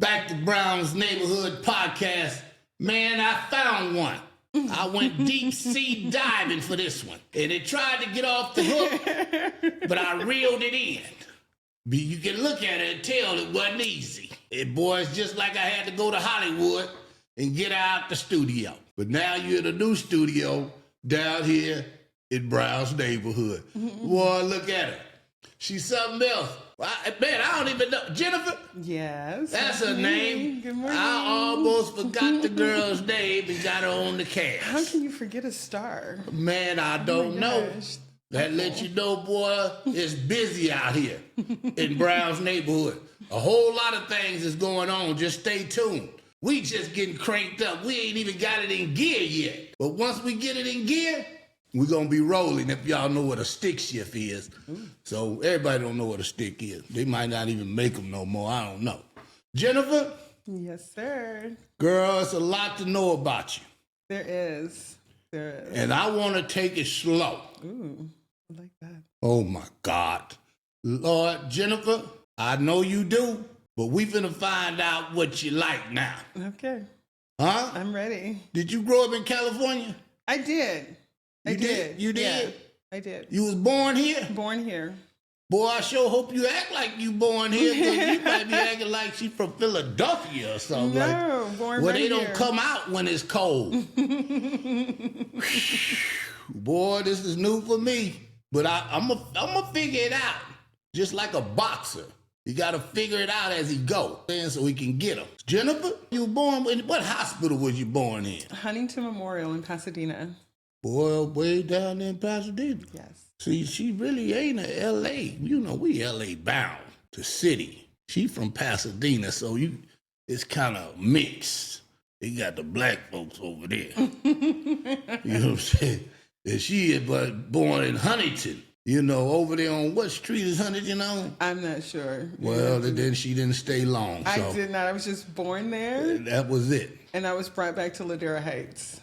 Back to Brown's Neighborhood Podcast. Man, I found one. I went deep sea diving for this one. And it tried to get off the hook, but I reeled it in. You can look at it and tell it wasn't easy. Boy, it's just like I had to go to Hollywood and get out the studio. But now you're in a new studio down here in Brown's Neighborhood. Boy, look at her. She's something else. Man, I don't even know. Jennifer? Yes. That's her name. Good morning. I almost forgot the girl's name and got her on the cast. How can you forget a star? Man, I don't know. Gosh. That lets you know, boy, it's busy out here in Brown's Neighborhood. A whole lot of things is going on. Just stay tuned. We just getting cranked up. We ain't even got it in gear yet. But once we get it in gear, we're going to be rolling, if y'all know what a stick shift is. So everybody don't know what a stick is. They might not even make them no more. I don't know. Jennifer? Yes, sir. Girl, it's a lot to know about you. There is. There is. And I want to take it slow. Ooh, I like that. Oh, my God. Lord, Jennifer, I know you do, but we finna find out what you like now. Okay. Huh? I'm ready. Did you grow up in California? I did. You did? You did? Yeah, I did. You was born here? Born here. Boy, I sure hope you act like you born here, because you might be acting like she from Philadelphia or something. No, born where right they don't here. come out when it's cold. Boy, this is new for me. But I'm gonna figure it out. Just like a boxer. You got to figure it out as he go, so he can get him. Jennifer, you were born in, what hospital was you born in? Huntington Memorial in Pasadena. Boy, way down there in Pasadena. Yes. See, she really ain't a L.A. You know, we L.A. bound to city. She from Pasadena, so it's kind of mixed. They got the black folks over there. You know what I'm saying? And she is born in Huntington. You know, over there on what street is Huntington on? I'm not sure. Well, then she didn't stay long. I So did not. I was just born there. that was it. And I was brought back to Ladera Heights.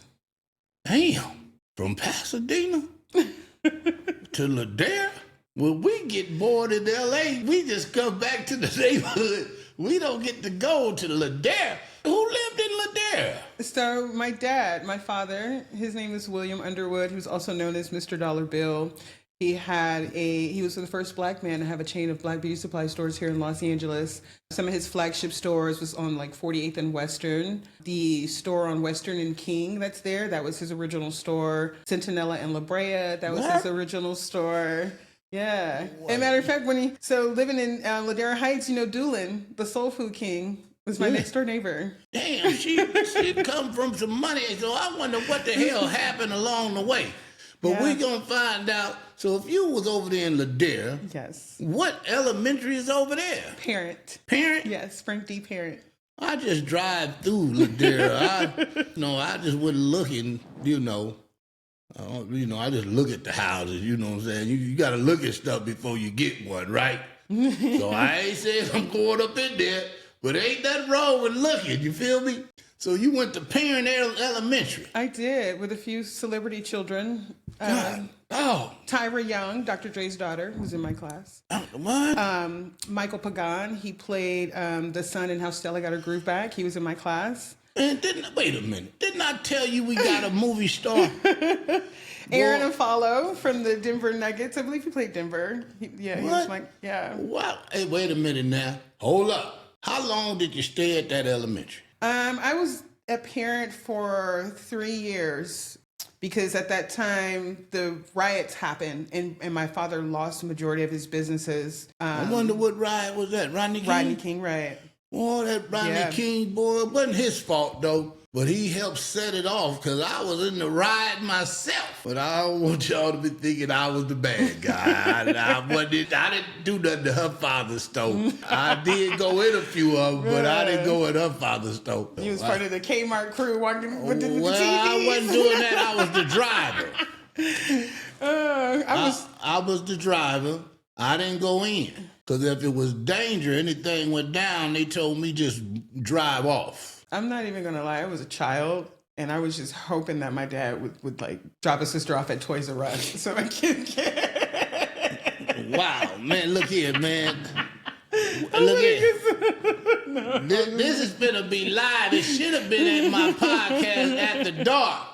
Damn. From Pasadena to Ladera? When we get bored in L.A., we just come back to the neighborhood. We don't get to go to Ladera. Who lived in Ladera? So my dad, my father, his name is William Underwood. He was also known as Mr. Dollar Bill. He was the first black man to have a chain of black beauty supply stores here in Los Angeles. Some of his flagship stores was on like 48th and Western. The store on Western and King that's there, that was his original store. Centinela and La Brea, that was his original store. Yeah. As a matter of fact, living in Ladera Heights, Doolin, the soul food king, was my next door neighbor. Damn, she come from some money, so I wonder what the hell happened along the way. But we're going to find out. So if you was over there in Ladera, yes, what elementary is over there? Parent? Yes, Frank D. Parent. I just drive through Ladera. I just wasn't looking, I just look at the houses, you know what I'm saying? You got to look at stuff before you get one, right? So I ain't saying I'm going up in there, but ain't nothing wrong with looking, you feel me? So you went to Parent Elementary. I did, with a few celebrity children. Tyra Young, Dr. Dre's daughter, was in my class. What? Michael Pagan, he played the son in How Stella Got Her Groove Back. He was in my class. And wait a minute. Didn't I tell you we got a movie star? Aaron Afalo from the Denver Nuggets. I believe he played Denver. He was Wow. Hey, wait a minute now. Hold up. How long did you stay at that elementary? I was a parent for 3 years because at that time the riots happened and my father lost the majority of his businesses. I wonder what riot was that? Rodney King? Rodney King riot. Oh, that Rodney King, boy, it wasn't his fault, though. But he helped set it off, because I was in the riot myself. But I don't want y'all to be thinking I was the bad guy. I didn't do nothing to her father's store. I did go in a few of them, but I didn't go in her father's store. You was part of the Kmart crew walking with the TVs. I wasn't doing that. I was the driver. I was the driver. I didn't go in. Because if it was danger, anything went down, they told me just drive off. I'm not even going to lie. I was a child, and I was just hoping that my dad would like, drop his sister off at Toys R Us so I could get... Wow, man, look here, man. Look here. This is gonna be live. It should have been at my podcast at the dark.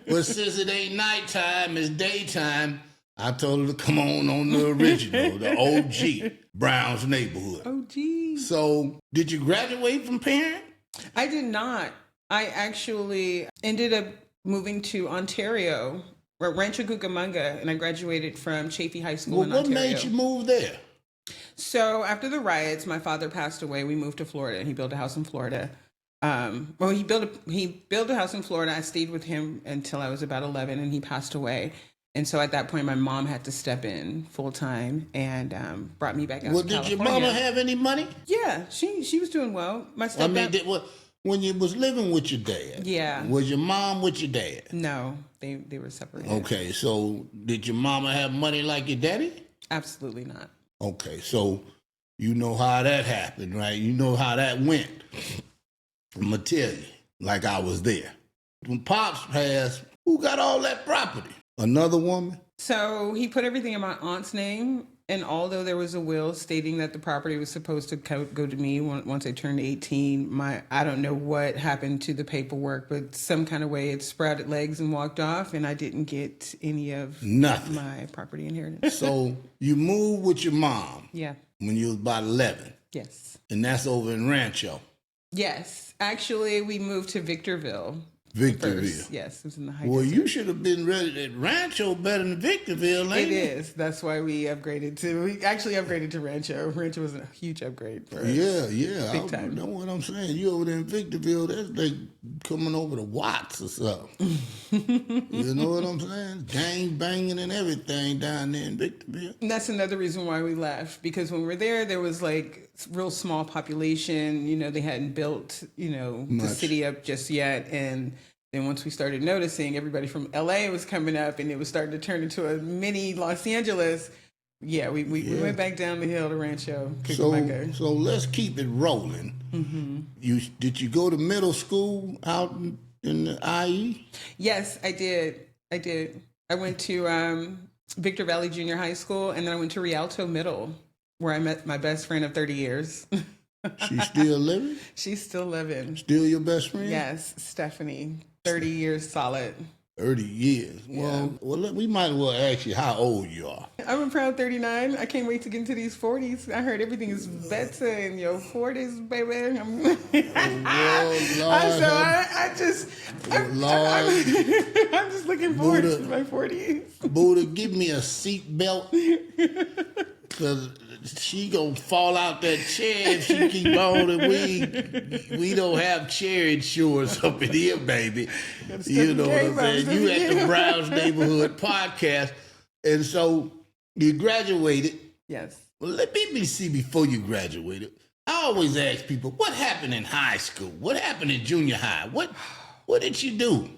But since it ain't nighttime, it's daytime, I told her to come on the original, the OG, Brown's Neighborhood. OG. So, did you graduate from Parent? I did not. I actually ended up moving to Ontario, or Rancho Cucamonga, and I graduated from Chaffey High School in Ontario. What made you move there? So after the riots, my father passed away. We moved to Florida, and he built a house in Florida. He built a house in Florida. I stayed with him until I was about 11, and he passed away. And so at that point, my mom had to step in full time and brought me back out to California. Did your mama have any money? Yeah, she was doing well. My stepdad. When you was living with your dad, yeah, was your mom with your dad? No, they were separated. Okay, so did your mama have money like your daddy? Absolutely not. Okay, so you know how that happened, right? You know how that went. I'm gonna tell you, like I was there. When Pops passed, who got all that property? Another woman? So he put everything in my aunt's name, and although there was a will stating that the property was supposed to go to me once I turned 18, I don't know what happened to the paperwork, but some kind of way it sprouted legs and walked off, and I didn't get any of my property inheritance. So you moved with your mom. Yeah. When you was about 11. Yes. And that's over in Rancho. Yes. Actually, we moved to Victorville. Victorville. Yes, it was in the Heights. Well, you should have been ready at Rancho better than Victorville, ain't it? It is. That's why we upgraded to Rancho. Rancho was a huge upgrade for us. Yeah. Big time. You know what I'm saying? You over there in Victorville, that's like coming over to Watts or something. You know what I'm saying? Gang banging and everything down there in Victorville. And that's another reason why we left, because when we were there was like real small population. You know, they hadn't built, the city up just yet. And then once we started noticing everybody from LA was coming up and it was starting to turn into a mini Los Angeles. Yeah, we went back down the hill to Rancho Cucamonga. So let's keep it rolling. Mm-hmm. Did you go to middle school out in the IE? Yes, I did. I went to Victor Valley Junior High School, and then I went to Rialto Middle, where I met my best friend of 30 years. She's still living? She's still living. Still your best friend? Yes, Stephanie. 30 years solid. 30 years. Yeah. Well, we might as well ask you how old you are. I'm a proud 39. I can't wait to get into these 40s. I heard everything is better in your 40s, baby. I'm just looking forward to my 40s. Buddha, give me a seat belt. Because she gonna fall out that chair if she keep on, and we don't have chair insurance up in here, baby. You know what I'm saying? You at the Browns Neighborhood podcast, and so you graduated. Yes. Well, let me see before you graduated. I always ask people, what happened in high school? What happened in junior high? What did you do?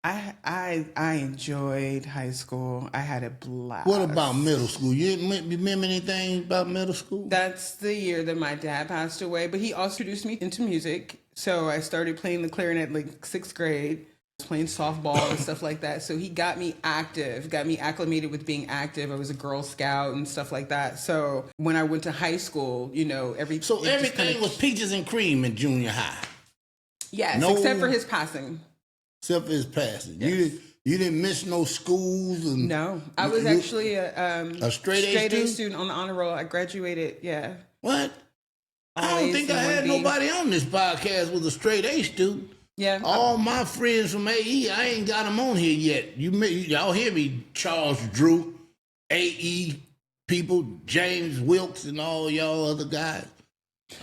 I enjoyed high school. I had a blast. What about middle school? You didn't remember anything about middle school? That's the year that my dad passed away, but he also introduced me into music. So I started playing the clarinet like 6th grade, I was playing softball and stuff like that. So he got me active, got me acclimated with being active. I was a Girl Scout and stuff like that. So when I went to high school, everything was peaches and cream in junior high. Yes, except for his passing. Except for his passing. Yes. You didn't miss no schools? No. I was actually a straight A student on the honor roll. I graduated, yeah. What? I don't think I had nobody on this podcast with a straight A student. Yeah. All my friends from AE, I ain't got them on here yet. Y'all hear me, Charles Drew, AE people, James Wilkes, and all y'all other guys.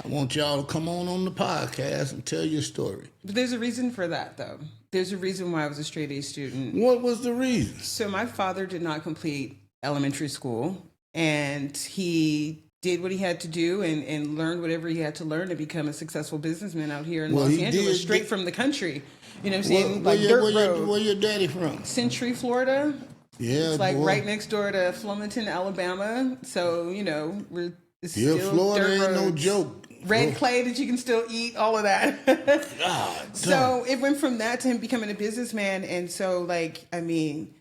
I want y'all to come on the podcast and tell your story. But there's a reason for that, though. There's a reason why I was a straight A student. What was the reason? So my father did not complete elementary school, and he did what he had to do and learned whatever he had to learn to become a successful businessman out here in Los Angeles, straight from the country. You know what I'm saying? Where your daddy from? Century, Florida. Yeah, it's like right next door to Flemington, Alabama. So, it's still Florida dirt ain't roads. no joke. Red clay that you can still eat, all of that. God, so it went from that to him becoming a businessman. And so,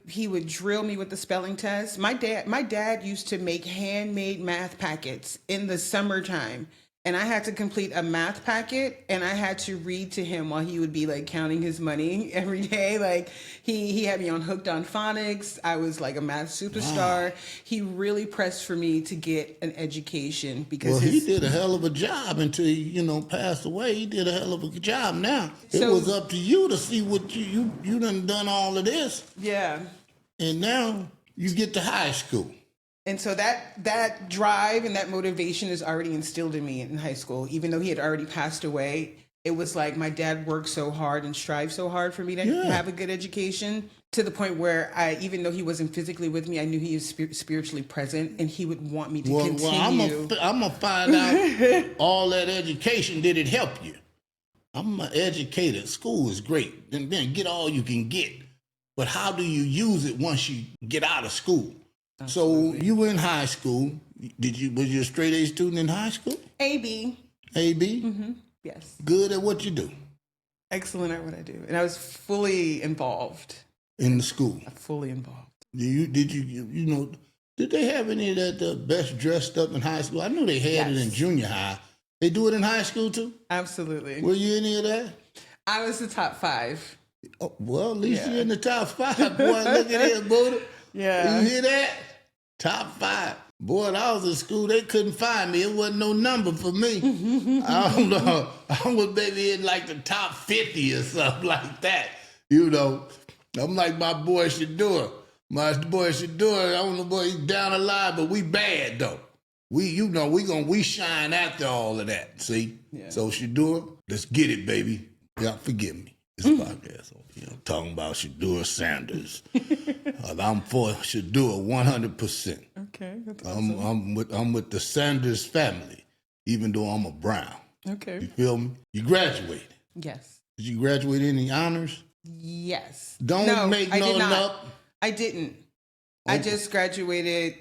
he would drill me with the spelling test. My dad used to make handmade math packets in the summertime and I had to complete a math packet, and I had to read to him while he would be like counting his money every day. Like he had me on hooked on phonics. I was like a math superstar. Wow. He really pressed for me to get an education because he did a hell of a job until he, passed away. He did a hell of a job. Now it was up to you to see what you done all of this. Yeah. And now you get to high school. And so that drive and that motivation is already instilled in me in high school. Even though he had already passed away, it was like my dad worked so hard and strived so hard for me to have a good education, to the point where even though he wasn't physically with me, I knew he was spiritually present, and he would want me to continue. Well, I'm going to find out all that education, did it help you? I'm an educator. School is great. Then get all you can get. But how do you use it once you get out of school? Absolutely. So you were in high school. Was you a straight A student in high school? AB. AB? Mm-hmm. Yes. Good at what you do? Excellent at what I do. And I was fully involved. In the school? Fully involved. Did they have any of that best dressed up in high school? I knew they had it in junior high. They do it in high school too? Absolutely. Were you any of that? I was the top 5. Oh, well, at least you're in the top 5, boy. Look at here, Buddha. Yeah. You hear that? Top 5. Boy, when I was in school, they couldn't find me. It wasn't no number for me. I don't know. I was maybe in like the top 50 or something like that. I'm like my boy Shador. My boy Shador, I don't know, boy, he's down the line, but we bad though. We shine after all of that. See? Yeah. So Shador, let's get it, baby. Y'all forgive me. This podcast, talking about Shador Sanders. I'm for Shador 100%. Okay, that's awesome. I'm with the Sanders family, even though I'm a Brown. Okay. You feel me? You graduated. Yes. Did you graduate any honors? Yes. Don't make nothing up. I didn't. Okay. I just graduated,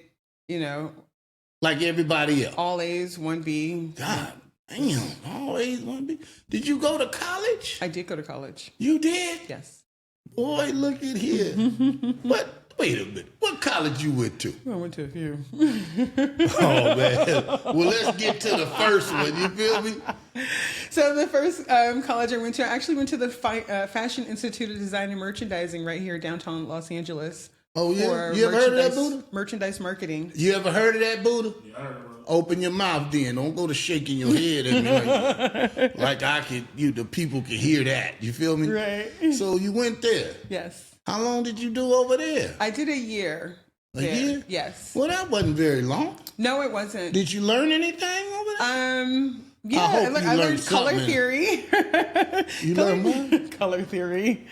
like everybody else. All A's, 1B. God. Damn, always want to be. Did you go to college? I did go to college. You did? Yes. Boy, look at here. Wait a minute. What college you went to? I went to a few. Oh, man. Well, let's get to the first one. You feel me? So the first college I went to, I actually went to the Fashion Institute of Design and Merchandising right here downtown Los Angeles. Oh, yeah? You ever heard of that, Buddha? Merchandise marketing. You ever heard of that, Buddha? Yeah, I heard of it. Open your mouth then. Don't go to shaking your head at me like the people could hear that. You feel me? Right. So you went there. Yes. How long did you do over there? I did a year. A year? Yes. Well, that wasn't very long. No, it wasn't. Did you learn anything over there? Yeah, I learned color theory. You learned what? Color theory.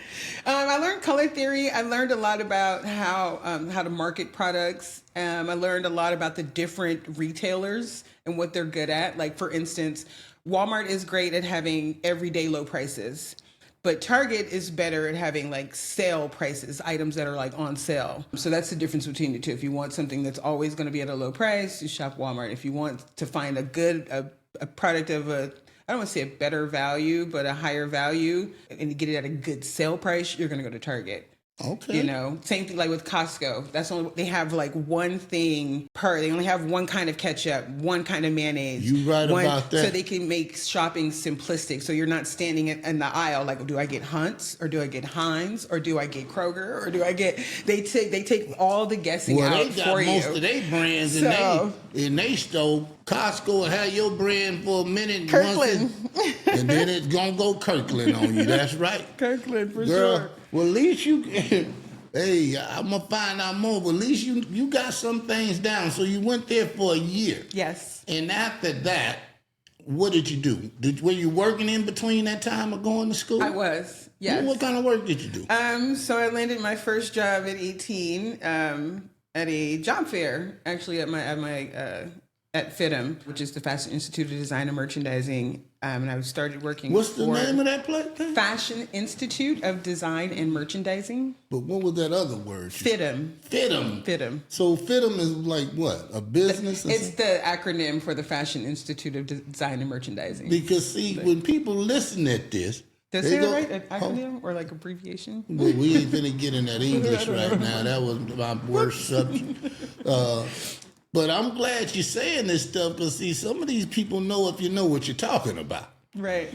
I learned color theory. I learned a lot about how to market products. I learned a lot about the different retailers and what they're good at. Like, for instance, Walmart is great at having everyday low prices. But Target is better at having like sale prices, items that are like on sale. So that's the difference between the two. If you want something that's always going to be at a low price, you shop Walmart. If you want to find a product of I don't want to say a better value, but a higher value, and to get it at a good sale price, you're going to go to Target. Okay. Same thing like with Costco. They have like one thing they only have one kind of ketchup, one kind of mayonnaise. You right about that. So they can make shopping simplistic. So you're not standing in the aisle like, do I get Hunt's or do I get Heinz or do I get Kroger or do I get? They take all the guessing out for you. Well, they got most of their brands in they store. Costco will have your brand for a minute, Kirkland, and then it's gonna go Kirkland on you. That's right, Kirkland for Girl, sure. Well, at least you. Hey, I'm gonna find out more. But at least you got some things down. So you went there for a year. Yes. And after that, what did you do? Were you working in between that time of going to school? I was. Yes. What kind of work did you do? So I landed my first job at 18 at a job fair, actually at FITM, which is the Fashion Institute of Design and Merchandising. And I started working What's the name of that place? Fashion Institute of Design and Merchandising. But what was that other word? FITM. FITM. So FITM is like what? A business? It's the acronym for the Fashion Institute of Design and Merchandising. Because see, when people listen at this, does it right? An acronym or like abbreviation? Well, we ain't finna get in that English right now. That was my worst subject. But I'm glad you're saying this stuff, because see, some of these people know if you know what you're talking about. Right.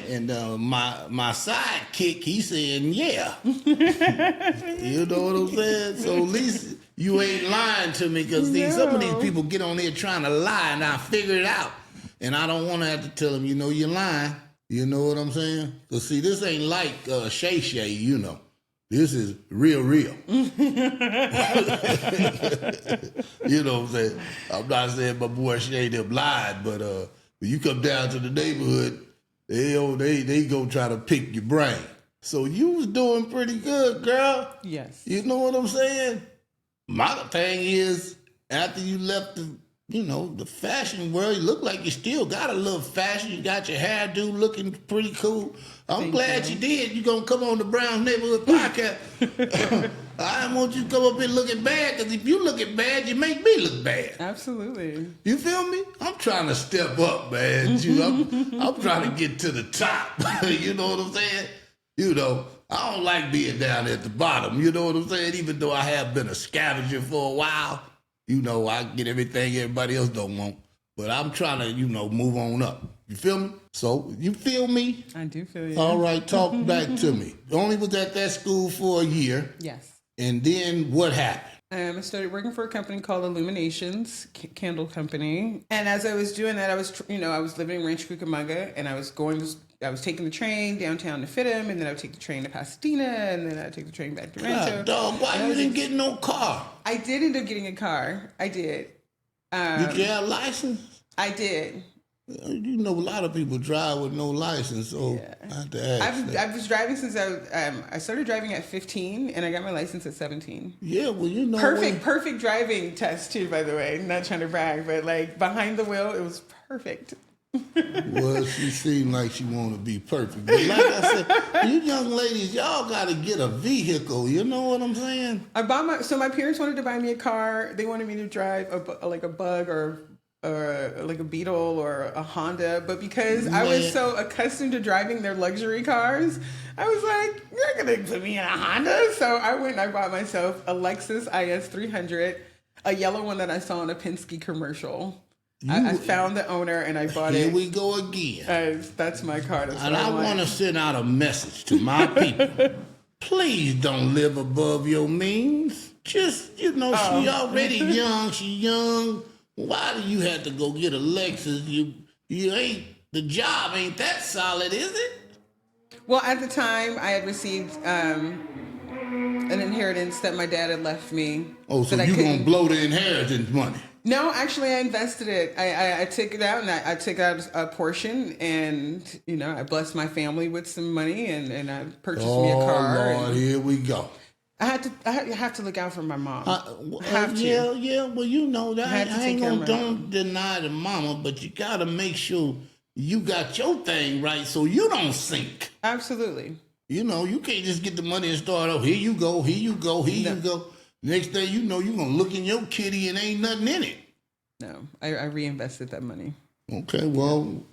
And my sidekick, he's saying, yeah. You know what I'm saying? So at least you ain't lying to me, because some of these people get on there trying to lie, and I figure it out. And I don't want to have to tell them, you're lying. You know what I'm saying? Because see, this ain't like Shay Shay, This is real. You know what I'm saying? I'm not saying my boy Shay them lied, but when you come down to the neighborhood, they gonna try to pick your brain. So you was doing pretty good, girl. Yes. You know what I'm saying? My thing is, after you left the fashion world, you look like you still got a little fashion. You got your hairdo looking pretty cool. I'm glad you did. You gonna come on the Brown's Neighborhood Podcast. I don't want you to come up here looking bad, because if you looking bad, you make me look bad. Absolutely. You feel me? I'm trying to step up, man. I'm trying to get to the top. You know what I'm saying? I don't like being down at the bottom. You know what I'm saying? Even though I have been a scavenger for a while, I get everything everybody else don't want. But I'm trying to, move on up. You feel me? So, you feel me? I do feel you. All right, talk back to me. Only was at that school for a year. Yes. And then what happened? I started working for a company called Illuminations, candle company. And as I was doing that, I was living in Rancho Cucamonga, and I was taking the train downtown to Fit'em, and then I would take the train to Pasadena, and then I would take the train back to Rancho. God, dog, why you didn't get no car? I did end up getting a car. I did. Did you have a license? I did. A lot of people drive with no license, so I have to ask. I was driving since I started driving at 15, and I got my license at 17. Yeah, well, perfect driving test too, by the way. Not trying to brag, but like behind the wheel, it was perfect. Well, she seemed like she want to be perfect, but like I said, you young ladies, y'all got to get a vehicle. You know what I'm saying? My parents wanted to buy me a car. They wanted me to drive a Bug or like a Beetle or a Honda, but because I was so accustomed to driving their luxury cars, I was like, you're gonna put me in a Honda. So I went and I bought myself a Lexus IS 300, a yellow one that I saw in a Penske commercial. I found the owner and I bought it. Here we go again. That's my car. And I want to send out a message to my people. Please don't live above your means. Just, she already young. She young. Why do you have to go get a Lexus? The job ain't that solid, is it? Well, at the time, I had received an inheritance that my dad had left me. Oh, so you gonna blow the inheritance money? No, actually, I invested it. I took it out, and I took out a portion, and I blessed my family with some money, and I purchased me a car. Oh Lord, here we go. I have to look out for my mom. Yeah. Well, that I ain't gonna don't deny the mama, but you gotta make sure you got your thing right so you don't sink. Absolutely. You can't just get the money and start off. Here you go. You go. Next thing you know, you're gonna look in your kitty and ain't nothing in it. No, I reinvested that money. Okay, well,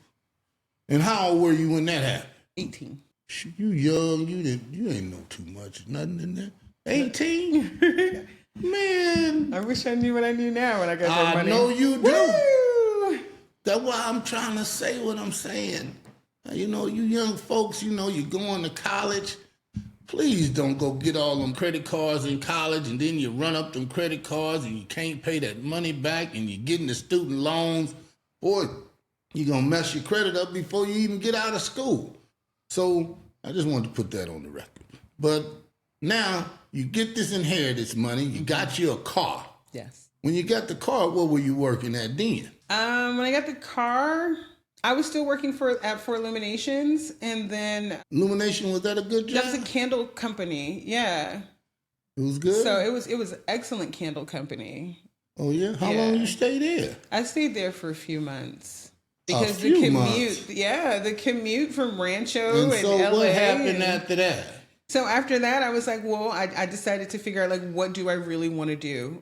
and how old were you when that happened? 18. You young. You ain't know too much. Nothing in there. 18? Man. I wish I knew what I knew now when I got that money. I know you do. Woo! That's why I'm trying to say what I'm saying. You young folks, you're going to college. Please don't go get all them credit cards in college, and then you run up them credit cards and you can't pay that money back, and you're getting the student loans. Boy, you're going to mess your credit up before you even get out of school. So I just wanted to put that on the record. But now you get this inheritance money. You got you a car. Yes. When you got the car, what were you working at then? When I got the car, I was still working for Illuminations, and then Illumination, was that a good job? That was a candle company. Yeah. It was good. So it was an excellent candle company. Oh yeah. How long you stay there? I stayed there for a few months because the commute. Months. Yeah, the commute from Rancho and so LA. What happened after that? So after that, I was like, well, I decided to figure out, like, what do I really want to do?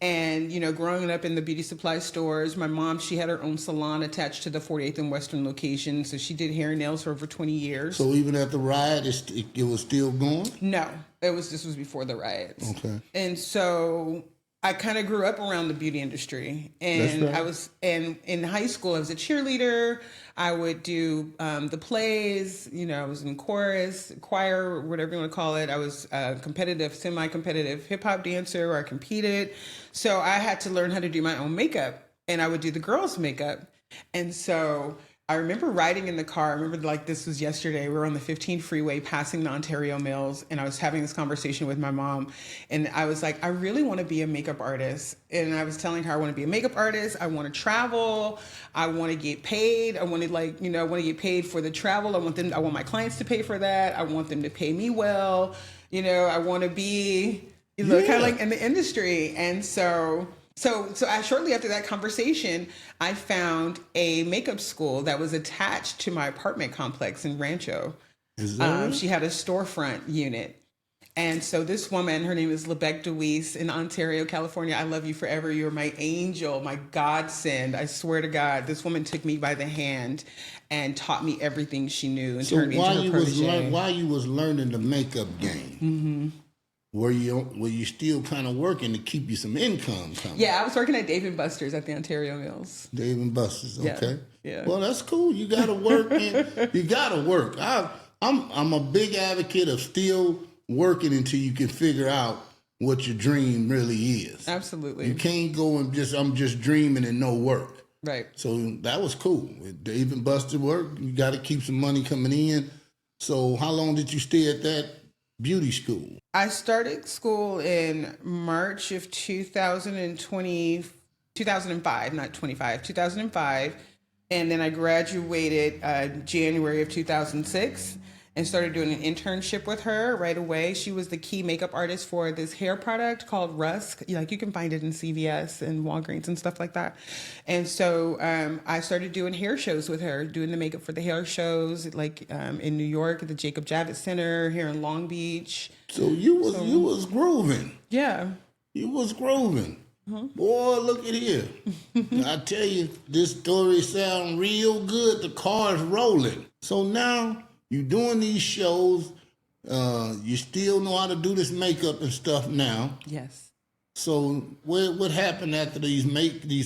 And, growing up in the beauty supply stores, my mom, she had her own salon attached to the 48th and Western location. So she did hair and nails for over 20 years. So even at the riot, it was still going? No, this was before the riots. Okay. And so I kind of grew up around the beauty industry, and That's right. I was, and in high school, I was a cheerleader. I would do the plays, I was in chorus, choir, whatever you want to call it. I was a competitive, semi-competitive hip hop dancer, or I competed. So I had to learn how to do my own makeup, and I would do the girls' makeup. And so I remember riding in the car. I remember like this was yesterday. We were on the 15 freeway passing the Ontario Mills, and I was having this conversation with my mom. And I was like, I really want to be a makeup artist. And I was telling her I want to be a makeup artist. I want to travel. I want to get paid. I want to I want to get paid for the travel. I want my clients to pay for that. I want them to pay me well. I want to be, kind of like in the industry. And so I shortly after that conversation, I found a makeup school that was attached to my apartment complex in Rancho. She had a storefront unit. And so this woman, her name is Lebec DeWeese in Ontario, California. I love you forever. You're my angel, my godsend. I swear to God, this woman took me by the hand and taught me everything she knew and turned me into her protege. While you was learning the makeup game, were you still kind of working to keep you some income coming? Yeah, I was working at Dave & Buster's at the Ontario Mills. Dave & Buster's, okay. Yeah. Well, that's cool. You got to work. You got to work. I'm a big advocate of still working until you can figure out what your dream really is. Absolutely. You can't go and I'm just dreaming and no work. Right. So that was cool. With Dave & Buster work, you got to keep some money coming in. So how long did you stay at that beauty school? I started school in March of 2005, not 25, 2005. And then I graduated January of 2006 and started doing an internship with her right away. She was the key makeup artist for this hair product called Rusk. You can find it in CVS and Walgreens and stuff like that. And so I started doing hair shows with her, doing the makeup for the hair shows, in New York at the Jacob Javits Center, here in Long Beach. So you was grooving. Yeah. You was grooving. Boy, look at here. I tell you, this story sounds real good. The car's rolling. So now you doing these shows. You still know how to do this makeup and stuff now. Yes. So what happened after these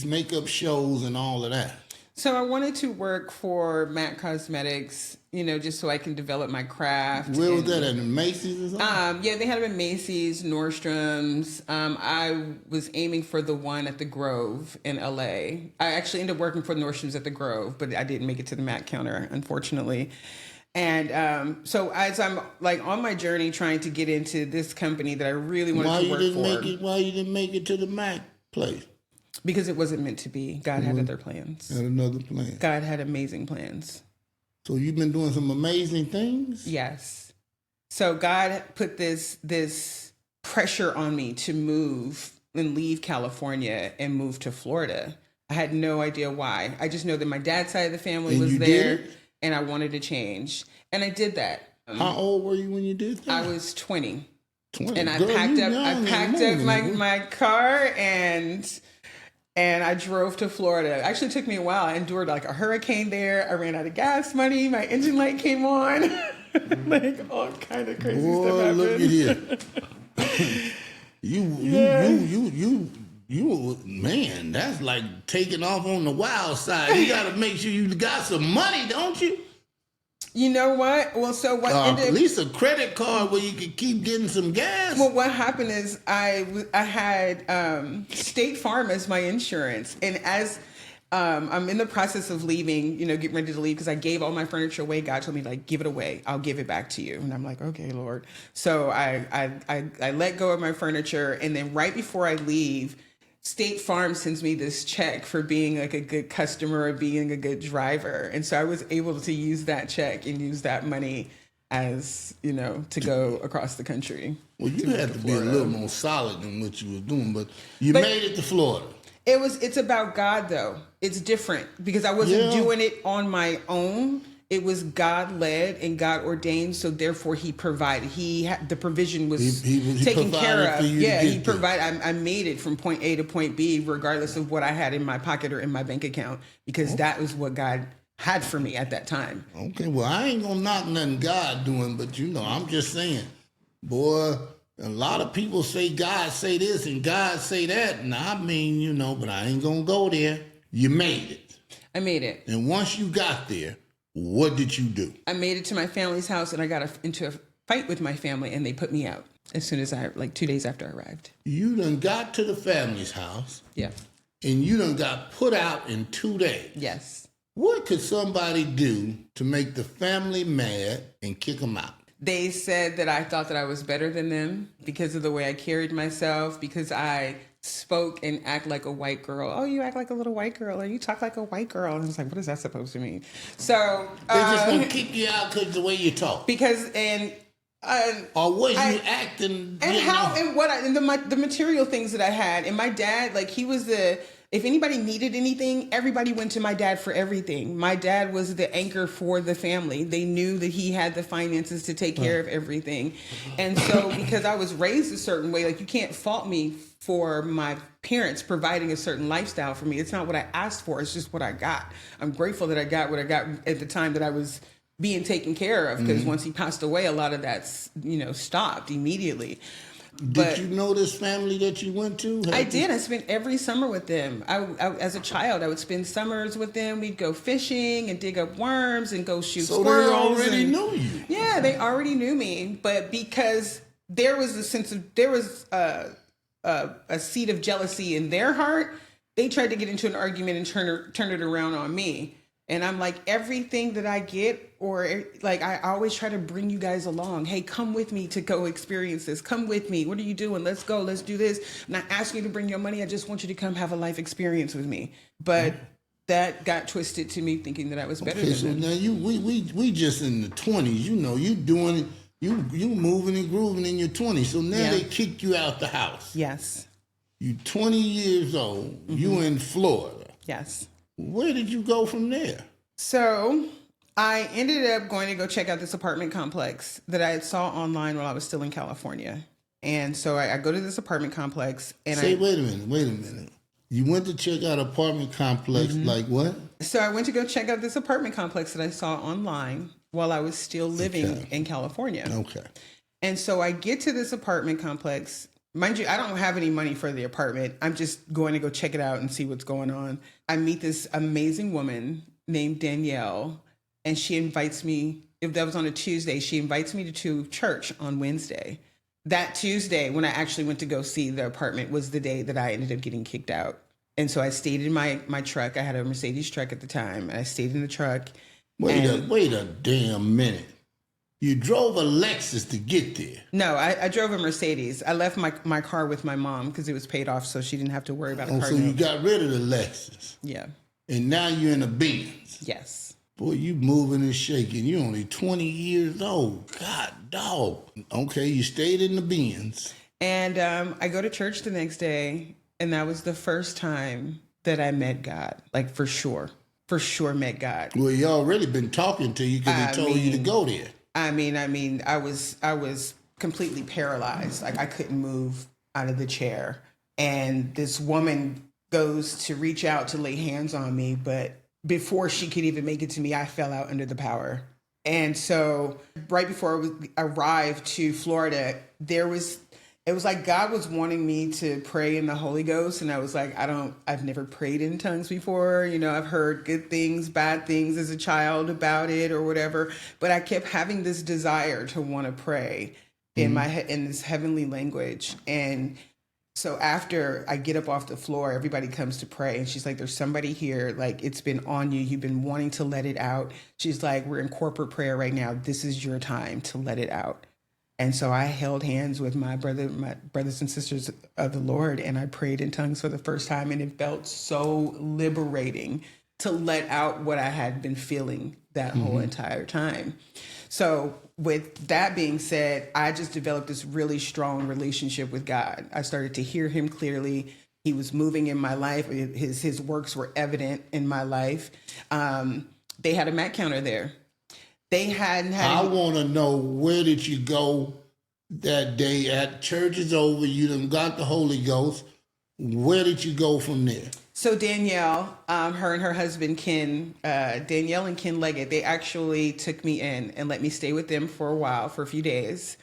makeup shows and all of that? So I wanted to work for MAC Cosmetics, just so I can develop my craft. Where was that, at Macy's or something? Yeah, they had them at Macy's, Nordstrom's. I was aiming for the one at the Grove in LA. I actually ended up working for Nordstrom's at the Grove, but I didn't make it to the MAC counter, unfortunately. And so as I'm on my journey trying to get into this company that I really wanted to work for. Why you didn't make it to the MAC place? Because it wasn't meant to be. God had other plans. Had another plan. God had amazing plans. So you've been doing some amazing things? Yes. So God put this pressure on me to move and leave California and move to Florida. I had no idea why. I just know that my dad's side of the family was there and I wanted to change. And I did that. How old were you when you did that? I was 20. 20. And I Girl, packed up my car and I drove to Florida. It actually took me a while. I endured a hurricane there. I ran out of gas money. My engine light came on. All kind of crazy stuff happened. Look at here. You, man, that's like taking off on the wild side. You got to make sure you got some money, don't you? You know what? Well, so what ended at least a credit card where you can keep getting some gas. Well, what happened is I had State Farm as my insurance, and as I'm in the process of leaving, getting ready to leave because I gave all my furniture away. God told me give it away. I'll give it back to you, and I'm like, okay, Lord. So I let go of my furniture, and then right before I leave, State Farm sends me this check for being a good customer or being a good driver. And so I was able to use that check and use that money as, to go across the country. Well, you had to be a little more solid than what you were doing, but you made it to Florida. It's about God though. It's different because I wasn't doing it on my own. It was God led and God ordained, so therefore He provided. The provision was taken care of. He provided. I made it from point A to point B, regardless of what I had in my pocket or in my bank account, because that was what God had for me at that time. Okay, well, I ain't gonna knock nothing God doing, but I'm just saying, boy, A lot of people say God say this and God say that, and I mean, but I ain't gonna go there. You made it. I made it. And once you got there, what did you do? I made it to my family's house, and I got into a fight with my family, and they put me out as soon as 2 days after I arrived. You done got to the family's house. Yeah. And you done got put out in 2 days. Yes. What could somebody do to make the family mad and kick them out? They said that I thought that I was better than them because of the way I carried myself, because I spoke and act like a white girl. Oh, you act like a little white girl, or you talk like a white girl. And I was like, what is that supposed to mean? So they just gonna kick you out because the way you talk. Because or was you acting? And how and what the material things that I had, and my dad, like he was if anybody needed anything, everybody went to my dad for everything. My dad was the anchor for the family. They knew that he had the finances to take care of everything. And so because I was raised a certain way, like you can't fault me for my parents providing a certain lifestyle for me. It's not what I asked for. It's just what I got. I'm grateful that I got what I got at the time that I was being taken care of, because once he passed away, a lot of that, stopped immediately. Did you know this family that you went to? I did. I spent every summer with them. I, as a child, I would spend summers with them. We'd go fishing and dig up worms and go shoot squirrels. So they already knew you. Yeah, they already knew me. But because there was a seed of jealousy in their heart, they tried to get into an argument and turn it around on me. And I'm like, everything that I get, or like, I always try to bring you guys along. Hey, come with me to go experience this. Come with me. What are you doing? Let's go. Let's do this. I'm not asking you to bring your money. I just want you to come have a life experience with me. But that got twisted to me thinking that I was better than them. Now we just in the 20s. You doing it. You moving and grooving in your 20s. So now they kick you out the house. Yes. You 20 years old. You in Florida. Yes. Where did you go from there? So I ended up going to go check out this apartment complex that I saw online while I was still in California. And so I go to this apartment complex and wait a minute. You went to check out apartment complex like what? So I went to go check out this apartment complex that I saw online while I was still living in California. Okay. And so I get to this apartment complex. Mind you, I don't have any money for the apartment. I'm just going to go check it out and see what's going on. I meet this amazing woman named Danielle, and she invites me, if that was on a Tuesday, she invites me to church on Wednesday. That Tuesday, when I actually went to go see the apartment, was the day that I ended up getting kicked out. And so I stayed in my truck. I had a Mercedes truck at the time. And I stayed in the truck. Wait a damn minute. You drove a Lexus to get there. No, I drove a Mercedes. I left my car with my mom because it was paid off, so she didn't have to worry about a car. So you got rid of the Lexus. Yeah. And now you're in a Benz. Yes. Boy, you moving and shaking. You're only 20 years old. God, dog. Okay, you stayed in the Benz. And I go to church the next day, and that was the first time that I met God. Like, for sure met God. Well, you already been talking to you because they told you to go there. I mean, I was completely paralyzed. Like I couldn't move out of the chair. And this woman goes to reach out to lay hands on me, but before she could even make it to me, I fell out under the power. And so right before I arrived to Florida, it was like God was wanting me to pray in the Holy Ghost. And I was like, I've never prayed in tongues before. I've heard good things, bad things as a child about it or whatever. But I kept having this desire to want to pray in this heavenly language. And so after I get up off the floor, everybody comes to pray. And she's like, there's somebody here. Like, it's been on you. You've been wanting to let it out. She's like, we're in corporate prayer right now. This is your time to let it out. And so I held hands with my brothers and sisters of the Lord, and I prayed in tongues for the first time, and it felt so liberating to let out what I had been feeling that whole entire time. So with that being said, I just developed this really strong relationship with God. I started to hear him clearly. He was moving in my life. His works were evident in my life. They had a mat counter there. They hadn't had. I want to know, where did you go that day? At church is over. You done got the Holy Ghost. Where did you go from there? So Danielle, her and her husband Ken, Danielle and Ken Leggett, they actually took me in and let me stay with them for a while, for a few days.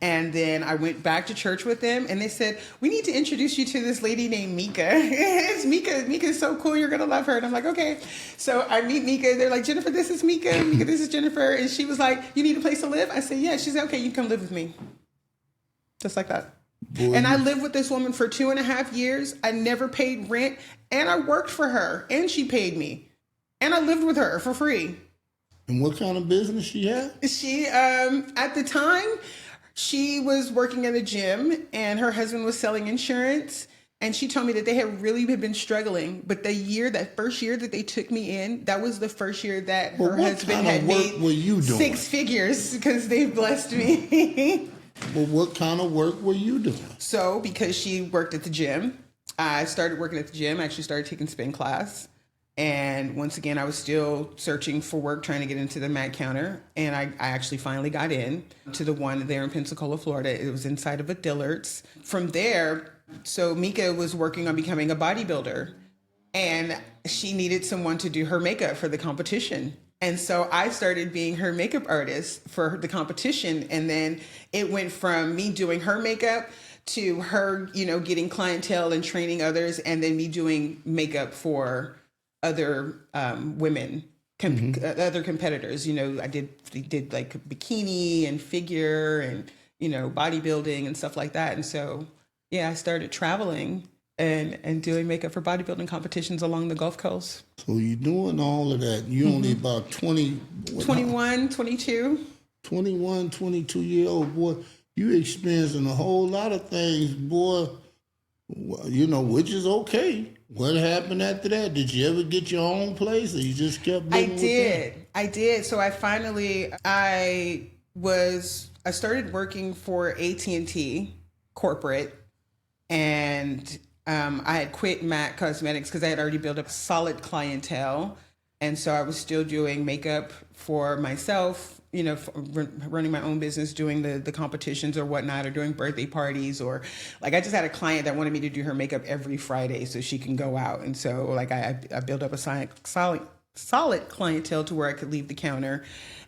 And then I went back to church with them, and they said, we need to introduce you to this lady named Mika. It's Mika. Mika's so cool. You're going to love her. And I'm like, okay. So I meet Mika. They're like, Jennifer, this is Mika. Mika, this is Jennifer. And she was like, you need a place to live? I said, yeah. She said, okay, you come live with me. Just like that. Boy, and I lived with this woman for 2.5 years. I never paid rent, and I worked for her, and she paid me. And I lived with her for free. And what kind of business she had? She, at the time, she was working at a gym, and her husband was selling insurance. And she told me that they had really been struggling. But that first year that they took me in, that was the first year that her husband had made were you doing? 6 figures because they blessed me. Well, what kind of work were you doing? So, because she worked at the gym, I started working at the gym. I actually started taking spin class. And once again, I was still searching for work, trying to get into the mat counter. And I actually finally got in to the one there in Pensacola, Florida. It was inside of a Dillard's. From there, so Mika was working on becoming a bodybuilder. And she needed someone to do her makeup for the competition. And so I started being her makeup artist for the competition. And then it went from me doing her makeup to her, getting clientele and training others. And then me doing makeup for other women, other competitors. I did like bikini and figure and, bodybuilding and stuff like that. And so, I started traveling and doing makeup for bodybuilding competitions along the Gulf Coast. So you're doing all of that. You're only about 21, 22. 21, 22-year-old boy. You experiencing a whole lot of things, boy, which is okay. What happened after that? Did you ever get your own place or you just kept living with them? I did. So I started working for AT&T corporate, and I had quit MAC Cosmetics because I had already built up solid clientele. And so I was still doing makeup for myself, running my own business, doing the competitions or whatnot, or doing birthday parties, or like I just had a client that wanted me to do her makeup every Friday so she can go out. And so like I built up a solid clientele to where I could leave the counter.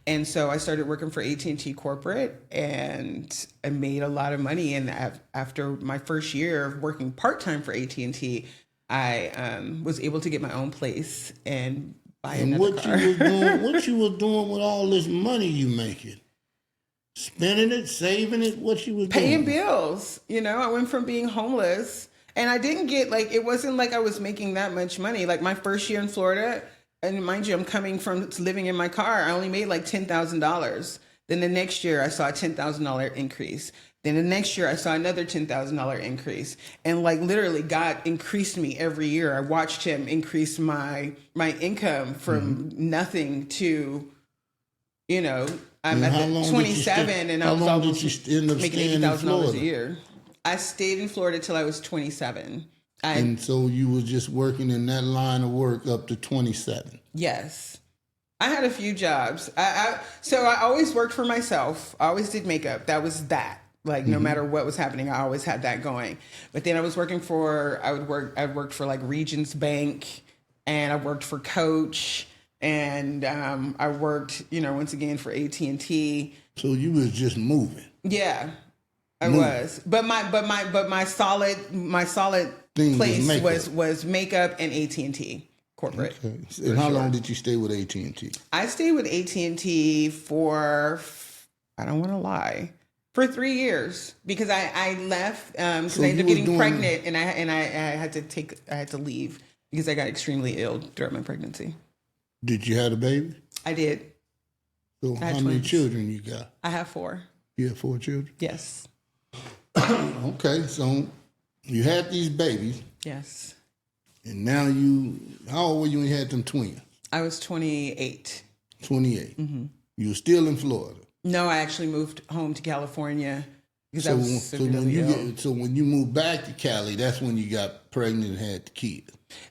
And so I started working for AT&T corporate, and I made a lot of money. And after my first year of working part-time for AT&T, I was able to get my own place and buy another car. What you was doing with all this money you making? Spending it, saving it? What you was paying doing? bills. I went from being homeless, and I didn't get it wasn't like I was making that much money. Like my first year in Florida, and mind you, I'm coming from living in my car. I only made like $10,000. Then the next year I saw a $10,000 increase. Then the next year I saw another $10,000 increase. And like literally God increased me every year. I watched him increase my income from nothing to, I'm at 27 and I was almost making $80,000 a year. I stayed in Florida till I was 27. And so you were just working in that line of work up to 27. Yes. I had a few jobs. So I always worked for myself. I always did makeup. That was that. Like no matter what was happening, I always had that going. But then I was working I worked for like Regions Bank, and I worked for Coach, and I worked, once again for AT&T. So you was just moving. Yeah. I was. But my solid place was makeup and AT&T corporate. Okay. And how long did you stay with AT&T? I stayed with AT&T for, I don't want to lie, for 3 years, because I left because I ended up getting pregnant, and I had to leave because I got extremely ill during my pregnancy. Did you have a baby? I did. So how many children you got? I have 4. You have 4 children? Yes. Okay, so you had these babies. Yes. And now how old were you when you had them twins? I was 28. 28. Mm-hmm. You were still in Florida? No, I actually moved home to California because I was severely ill. So when you moved back to Cali, that's when you got pregnant and had the kid?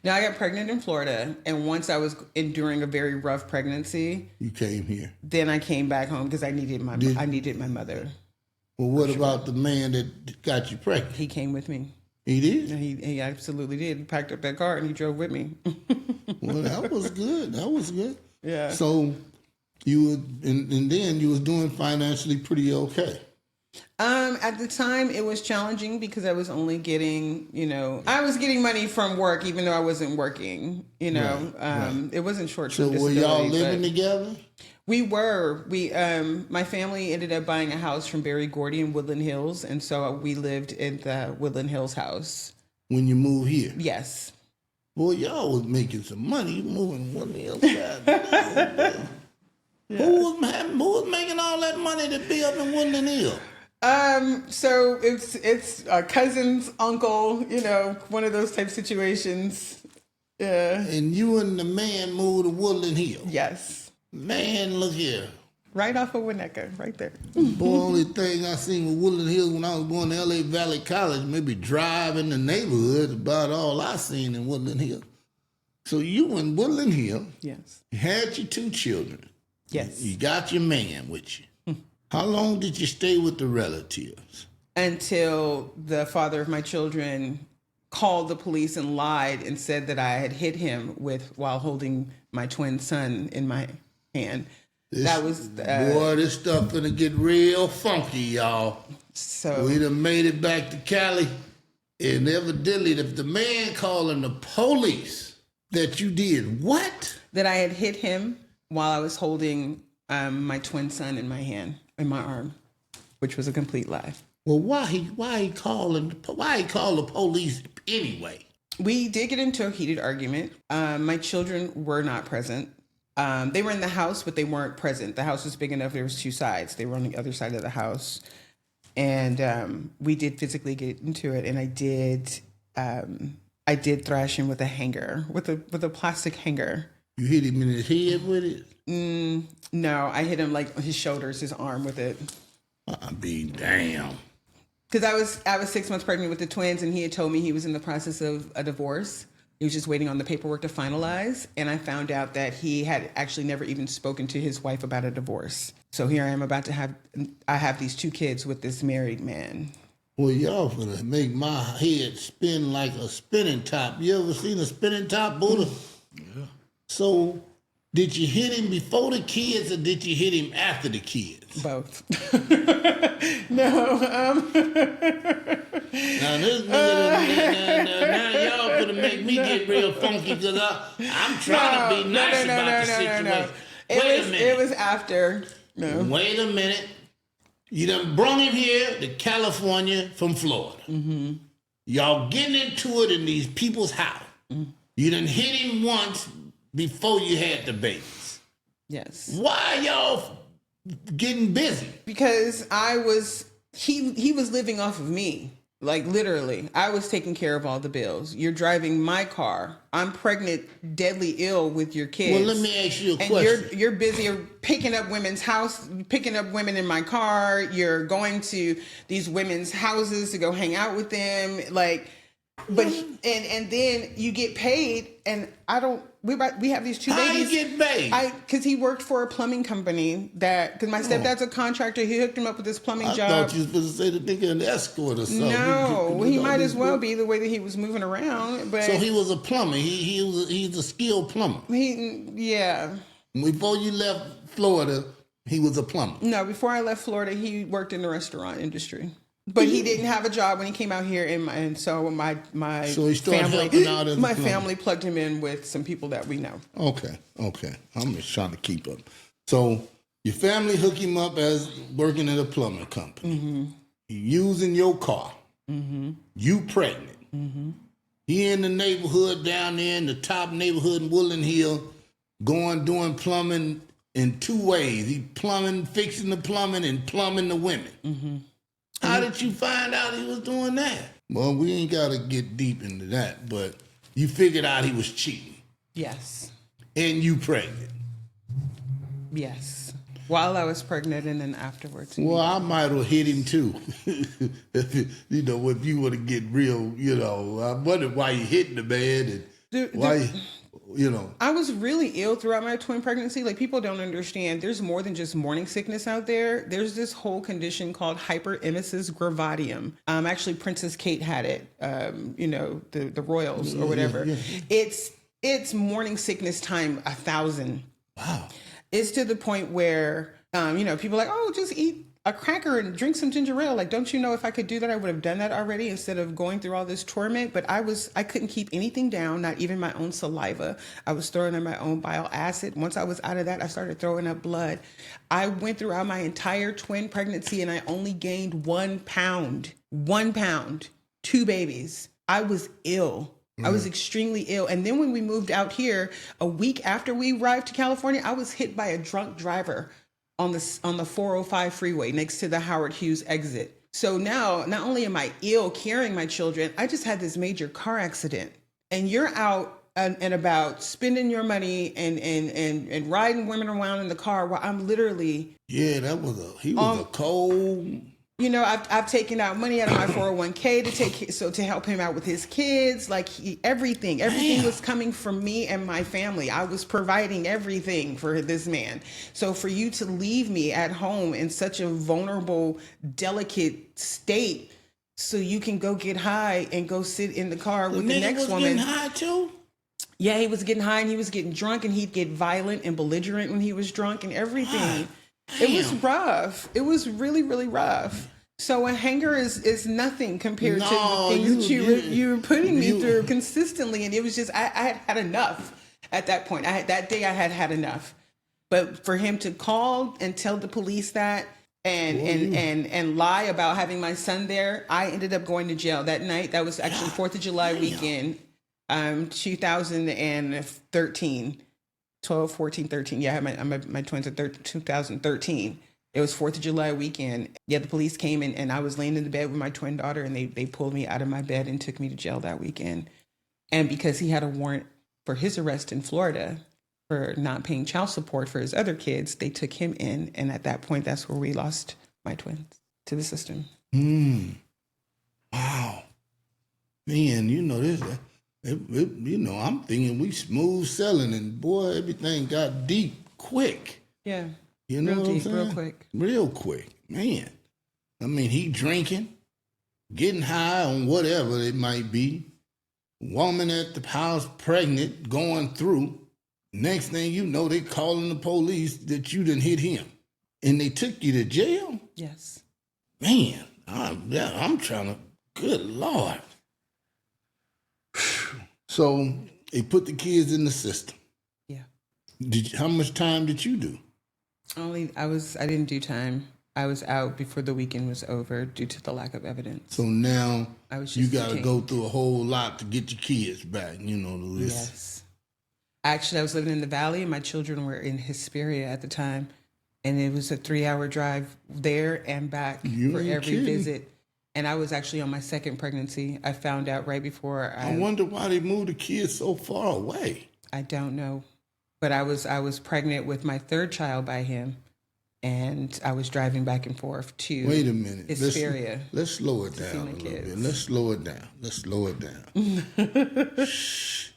No, I got pregnant in Florida, and once I was enduring a very rough pregnancy, you came here. Then I came back home because I needed my mother. Well, what about the man that got you pregnant? He came with me. He did? He absolutely did. He packed up that car and he drove with me. Well, that was good. That was good. Yeah. So you would, and then you was doing financially pretty okay. At the time, it was challenging because I was only getting, I was getting money from work, even though I wasn't working. Right. It wasn't short-term disability. So were y'all living together? We were. My family ended up buying a house from Berry Gordy in Woodland Hills, and so we lived in the Woodland Hills house. When you moved here? Yes. Boy, y'all was making some money. You moving Woodland Hills. Yeah. Who was making all that money to be up in Woodland Hills? So it's a cousin's uncle, one of those type situations. Yeah. And you and the man moved to Woodland Hills? Yes. Man, look here. Right off of Winnetka, right there. Boy, only thing I seen with Woodland Hills when I was going to LA Valley College, maybe driving the neighborhood, about all I seen in Woodland Hills. So you in Woodland Hills. Yes. You had your 2 children. Yes. You got your man with you. How long did you stay with the relatives? Until the father of my children called the police and lied and said that I had hit him while holding my twin son in my hand. This stuff gonna get real funky, y'all. So we done made it back to Cali, and evidently, if the man calling the police that you did what? That I had hit him while I was holding my twin son in my hand, in my arm, which was a complete lie. Well, why he call the police anyway? We did get into a heated argument. My children were not present. They were in the house, but they weren't present. The house was big enough. There was 2 sides. They were on the other side of the house. And we did physically get into it. And I did thrash him with a hanger, with a plastic hanger. You hit him in his head with it? No, I hit him like his shoulders, his arm with it. I mean, damn. Because I was 6 months pregnant with the twins, and he had told me he was in the process of a divorce. He was just waiting on the paperwork to finalize. And I found out that he had actually never even spoken to his wife about a divorce. So here I am I have these 2 kids with this married man. Well, y'all finna make my head spin like a spinning top. You ever seen a spinning top, Buddha? Yeah. So, did you hit him before the kids or did you hit him after the kids? Both. No. Now this nigga, now y'all gonna make me get real funky because I'm trying to be nice about the situation. No. Wait a minute. It was after. No. Wait a minute. You done brung him here to California from Florida. Mm-hmm. Y'all getting into it in these people's house. Mm-hmm. You done hit him once before you had the babies. Yes. Why y'all getting busy? Because he was living off of me. Like literally, I was taking care of all the bills. You're driving my car. I'm pregnant, deadly ill with your kids. Well, let me ask you a question. And you're busy picking up women's house, picking up women in my car. You're going to these women's houses to go hang out with them. Like, but and then you get paid, and I don't. We have these 2 babies. How you get paid? Because he worked for a plumbing company because my stepdad's a contractor. He hooked him up with this plumbing job. I thought you was supposed to say the nigga an escort or something. No, he might as well be the way that he was moving around. But so he was a plumber. He's a skilled plumber. Yeah. Before you left Florida, he was a plumber. No, before I left Florida, he worked in the restaurant industry. But he didn't have a job when he came out here, and so my he started helping out as my family plugged him in with some people that we know. Okay. I'm just trying to keep up. So your family hooked him up as working at a plumbing company. Mm-hmm. He using your car. Mm-hmm. You pregnant. Mm-hmm. He in the neighborhood down there in the top neighborhood in Woodland Hill, doing plumbing in 2 ways. He fixing the plumbing and plumbing the women. Mm-hmm. How did you find out he was doing that? Well, we ain't got to get deep into that, but you figured out he was cheating. Yes. And you pregnant. Yes. While I was pregnant and then afterwards. Well, I might have hit him too. If you want to get real, I wonder why you hitting the man and why. I was really ill throughout my twin pregnancy. Like, people don't understand. There's more than just morning sickness out there. There's this whole condition called hyperemesis gravidarum. Actually, Princess Kate had it. The royals or whatever. Yeah. It's morning sickness time 1,000. Wow. It's to the point where People like, oh, just eat a cracker and drink some ginger ale. Like, don't you know if I could do that, I would have done that already instead of going through all this torment. But I couldn't keep anything down, not even my own saliva. I was throwing in my own bile acid. Once I was out of that, I started throwing up blood. I went throughout my entire twin pregnancy and I only gained 1 pound, 1 pound, 2 babies. I was ill. I was extremely ill. And then when we moved out here, a week after we arrived to California, I was hit by a drunk driver on the 405 freeway next to the Howard Hughes exit. So now, not only am I ill carrying my children, I just had this major car accident. And you're out and about spending your money and riding women around in the car while I'm literally... Yeah, he was a cold... I've taken out money out of my 401k to help him out with his kids. Like everything was coming from me and my family. I was providing everything for this man. So for you to leave me at home in such a vulnerable, delicate state, so you can go get high and go sit in the car with the next woman. Getting high too? Yeah, he was getting high and he was getting drunk and he'd get violent and belligerent when he was drunk and everything. It was rough. It was really, really rough. So a hanger is nothing compared to the things that you were putting me through consistently. And it was just, I had enough at that point. That day I had enough. But for him to call and tell the police that and lie about having my son there, I ended up going to jail that night. That was actually 4th of July weekend, 2013. 12, 14, 13. Yeah, I had my twins in 2013. It was 4th of July weekend. Yeah, the police came and I was laying in the bed with my twin daughter and they pulled me out of my bed and took me to jail that weekend. And because he had a warrant for his arrest in Florida for not paying child support for his other kids, they took him in. And at that point, that's where we lost my twins to the system. Wow. Man, this... I'm thinking we smooth selling, and boy, everything got deep quick. Yeah, real deep, real quick, man. I mean, he drinking, getting high on whatever it might be. Woman at the house pregnant, going through. Next thing you know, they calling the police that you done hit him, and they took you to jail. Yes, man. I'm trying to. Good Lord. So they put the kids in the system. Yeah. How much time did you do? I didn't do time. I was out before the weekend was over due to the lack of evidence. So now you got to go through a whole lot to get your kids back, Yes. Actually, I was living in the Valley and my children were in Hesperia at the time. And it was a 3-hour drive there and back for every visit. And I was actually on my second pregnancy. I found out right before I wonder why they moved the kids so far away. I don't know. But I was pregnant with my third child by him. And I was driving back and forth to Wait a minute. Hesperia. Let's slow it down a little bit. Let's slow it down. Shh.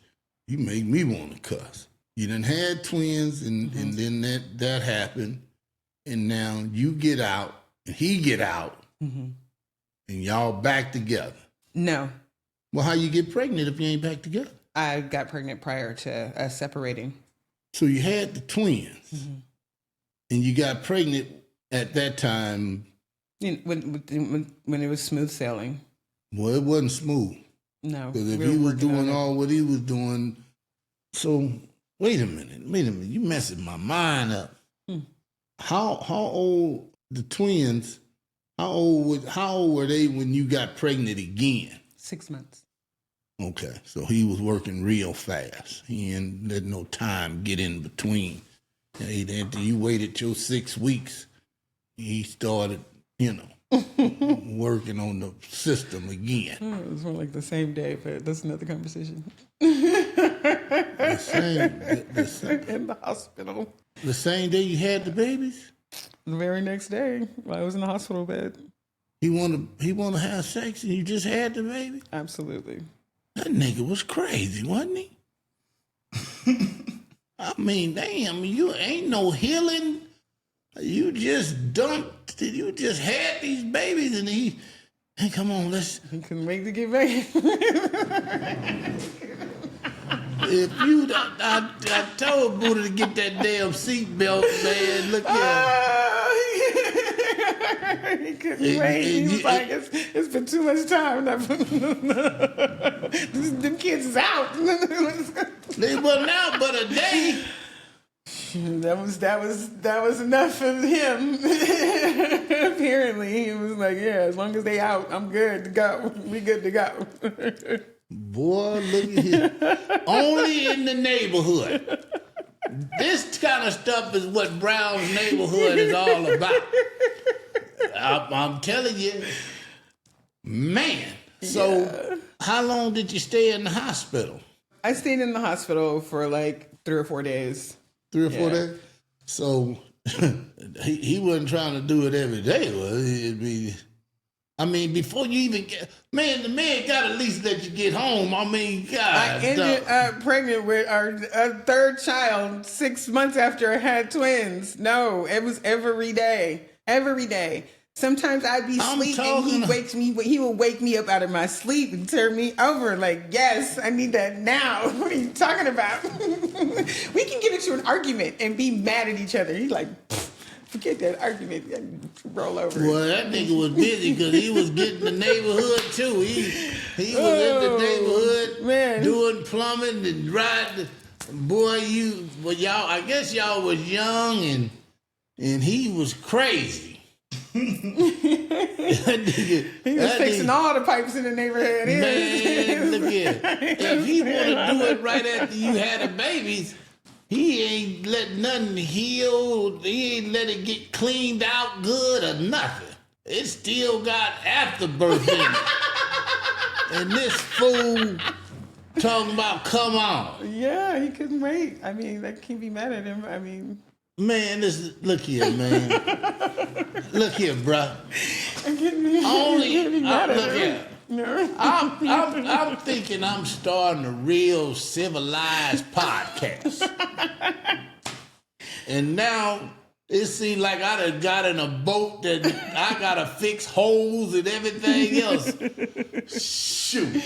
You make me want to cuss. You done had twins and then that happened. And now you get out and he get out. And y'all back together? No. Well, how you get pregnant if you ain't back together? I got pregnant prior to us separating. So you had the twins, and you got pregnant at that time. When it was smooth sailing. Well, it wasn't smooth. No. Because if he was doing all what he was doing, so wait a minute, you messing my mind up. How old the twins? How old were they when you got pregnant again? 6 months. Okay, so he was working real fast. He ain't let no time get in between. You waited till 6 weeks. He started, working on the system again. It was more like the same day, but that's another conversation. The same in the hospital. The same day you had the babies? The very next day, while I was in the hospital bed. He want to have sex and you just had the baby? Absolutely. That nigga was crazy, wasn't he? I mean, damn, you ain't no healing. You just had these babies and hey, come on, He couldn't wait to get back. I told Buddha to get that damn seatbelt, man. Look here. He couldn't wait. He was like, it's been too much time. Them kids is out. They wasn't out but a day. That was enough for him. Apparently, he was like, "Yeah, as long as they out, I'm good to go. We good to go." Boy, look at here. Only in the neighborhood. This kind of stuff is what Brown's neighborhood is all about. I'm telling you, man. So, how long did you stay in the hospital? I stayed in the hospital for like 3 or 4 days. 3 or 4 days? So, he wasn't trying to do it every day, was he? It'd be, I mean, before you even get, man, the man got to at least let you get home. I mean, God. I ended up pregnant with our third child 6 months after I had twins. No, it was every day. Every day. Sometimes I'd be asleep and he would wake me up out of my sleep and turn me over like, yes, I need that now. What are you talking about? We can get into an argument and be mad at each other. He's like, forget that argument. Roll over. Well, that nigga was busy because he was getting the neighborhood too. He was in the neighborhood, man, doing plumbing and riding. Boy, y'all, I guess y'all was young and he was crazy. He was fixing all the pipes in the neighborhood. Man, look here. If he want to do it right after you had the babies, he ain't let nothing heal. He ain't let it get cleaned out good or nothing. It still got afterbirth in it. And this fool talking about come on. Yeah, he couldn't wait. I mean, I can't be mad at him. I mean... Man, look here, man. Look here, bruh. Look here. No. I'm thinking I'm starting a real civilized podcast. And now it seems like I done got in a boat that I gotta fix holes and everything else. Shoot.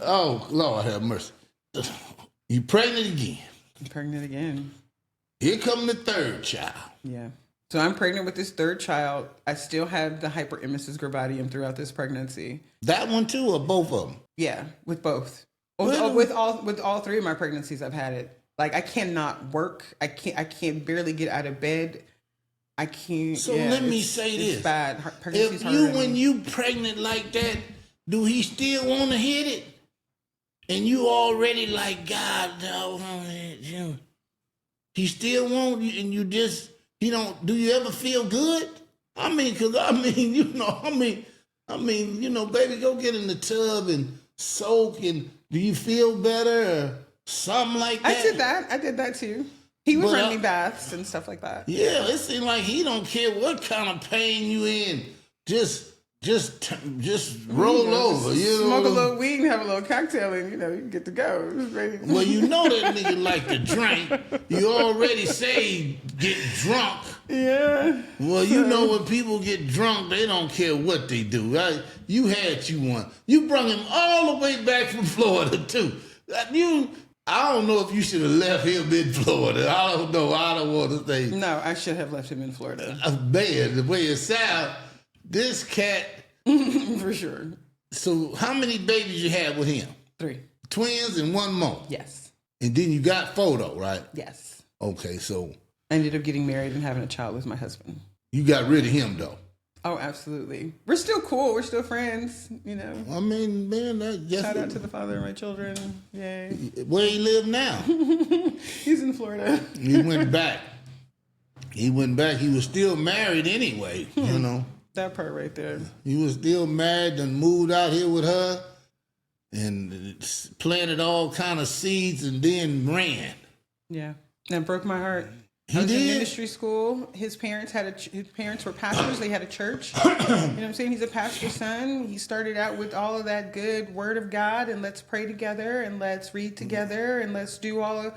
Oh, Lord have mercy. You pregnant again. I'm pregnant again. Here come the third child. Yeah. So I'm pregnant with this third child. I still have the hyperemesis gravidium throughout this pregnancy. That one too, or both of them? Yeah, with both. With all three of my pregnancies, I've had it. Like I cannot work. I can't barely get out of bed. I can't. So let me say this: it's bad. When you pregnant like that, do he still want to hit it? And you already like God, you. He still won't, and you just, do you ever feel good? I mean, baby, go get in the tub and soak, and do you feel better or something like that? I did that too. He would bring me baths and stuff like that. Yeah, it seems like he don't care what kind of pain you in. Just roll over. Smoke a little weed and have a little cocktail and, you can get to go. Well, you know that nigga like to drink. You already say get drunk. Yeah. Well, when people get drunk, they don't care what they do. Right? You had you one. You brung him all the way back from Florida, too. I don't know if you should have left him in Florida. I don't know. I don't want to say. No, I should have left him in Florida. Man, the way it sounds. This cat. For sure. So how many babies you had with him? 3. Twins and one more? Yes. And then you got photo, right? Yes. Okay, so. I ended up getting married and having a child with my husband. You got rid of him, though? Oh, absolutely. We're still cool. We're still friends, I mean, man, shout out to the father of my children. Yay. Where he live now? He's in Florida. He went back. He was still married anyway, That part right there. He was still married and moved out here with her and planted all kind of seeds and then ran. Yeah. That broke my heart. I was in ministry school. His parents were pastors. They had a church. You know what I'm saying? He's a pastor's son. He started out with all of that good word of God and let's pray together and let's read together and let's do all of that.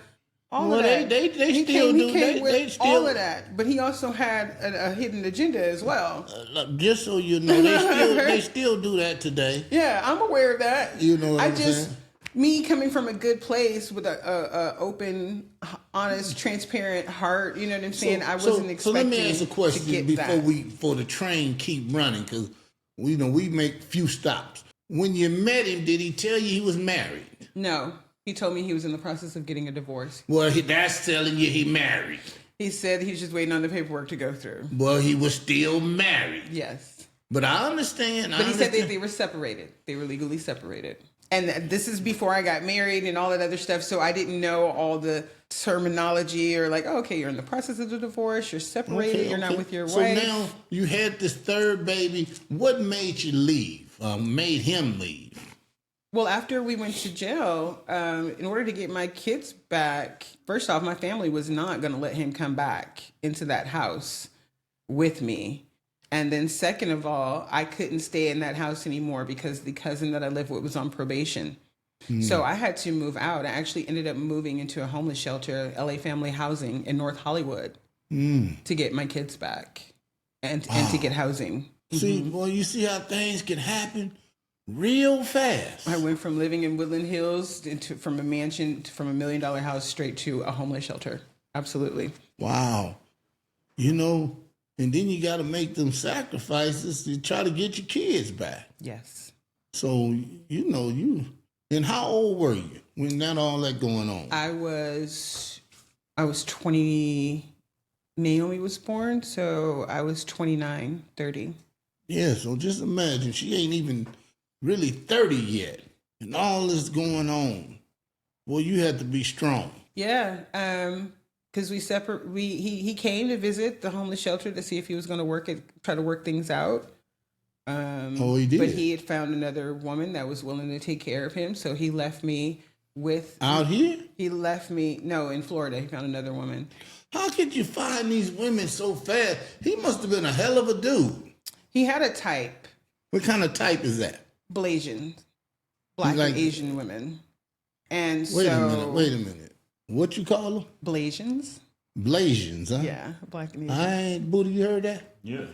They still do. They still all of that. But he also had a hidden agenda as well. Just so you know, they still do that today. Yeah, I'm aware of that. You know what I'm saying? me coming from a good place with a open, honest, transparent heart, you know what I'm saying? I wasn't expecting. So let me ask a question to get before the train keep running, because we make few stops. When you met him, did he tell you he was married? No, he told me he was in the process of getting a divorce. Well, that's telling you he married. He said he was just waiting on the paperwork to go through. Well, he was still married. Yes. But I understand. But he said they were separated. They were legally separated. And this is before I got married and all that other stuff. So I didn't know all the terminology or like, oh, okay, you're in the process of the divorce. You're separated. You're not with your wife. So now you had this third baby. What made you leave? Made him leave? Well, after we went to jail, in order to get my kids back, first off, my family was not going to let him come back into that house with me. And then second of all, I couldn't stay in that house anymore because the cousin that I lived with was on probation. So I had to move out. I actually ended up moving into a homeless shelter, LA Family Housing in North Hollywood to get my kids back and to get housing. See, boy, you see how things can happen real fast. I went from living in Woodland Hills from a mansion, from $1 million house straight to a homeless shelter. Absolutely. Wow. And then you got to make them sacrifices to try to get your kids back. Yes. So, and how old were you when all that going on? I was 20. Naomi was born, so I was 29, 30. Yeah, so just imagine, she ain't even really 30 yet, and all this going on. Well, you had to be strong. Yeah, because he came to visit the homeless shelter to see if he was going to try to work things out. He did. But he had found another woman that was willing to take care of him, so he left me with... Out here? He left me... No, in Florida. He found another woman. How could you find these women so fast? He must have been a hell of a dude. He had a type. What kind of type is that? Blasian. Black and Asian women. And wait a minute. What you call them? Blasians. Blasians, huh? Yeah, black and Asian. Booty, you heard that? Yeah.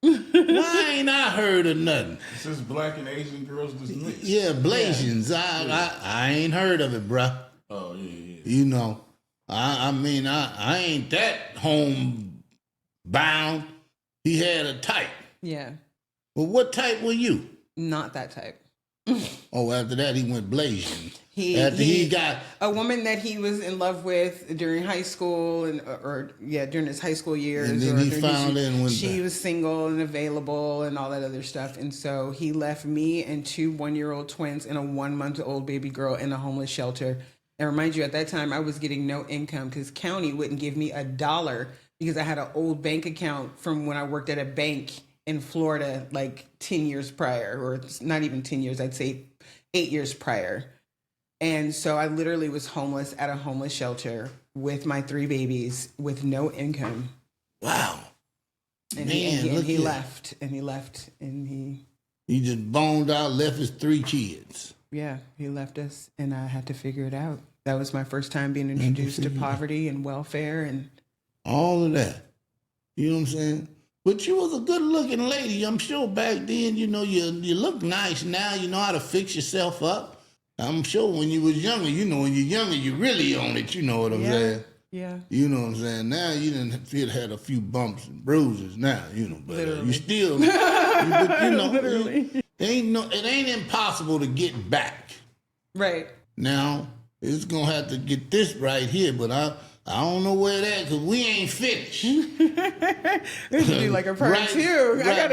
Why ain't I heard of nothing? It says black and Asian girls just mixed. Yeah, Blasians. Yeah. I ain't heard of it, bruh. Oh, yeah. I ain't that homebound. He had a type. Yeah. Well, what type were you? Not that type. Oh, after that, he went blazing. He got a woman that he was in love with during high school during his high school years. And then he found in when she was single and available and all that other stuff. And so he left me and 2 one-year-old twins and a 1-month-old baby girl in a homeless shelter. And remind you, at that time, I was getting no income because county wouldn't give me $1 because I had an old bank account from when I worked at a bank in Florida, like 10 years prior, or not even 10 years, I'd say 8 years prior. And so I literally was homeless at a homeless shelter with my 3 babies with no income. Wow. And he left, and he just boned out, left his 3 kids. Yeah, he left us, and I had to figure it out. That was my first time being introduced to poverty and welfare and all of that. You know what I'm saying? But you was a good-looking lady. I'm sure back then, you look nice now. You know how to fix yourself up. I'm sure when you was younger, when you're younger, you really own it. You know what I'm saying? Yeah. You know what I'm saying? Now you didn't feel had a few bumps and bruises now, but literally. You still, literally. It ain't impossible to get back. Right. Now, it's going to have to get this right here, but I don't know where that, because we ain't finished. This would be like a part 2. Right, I gotta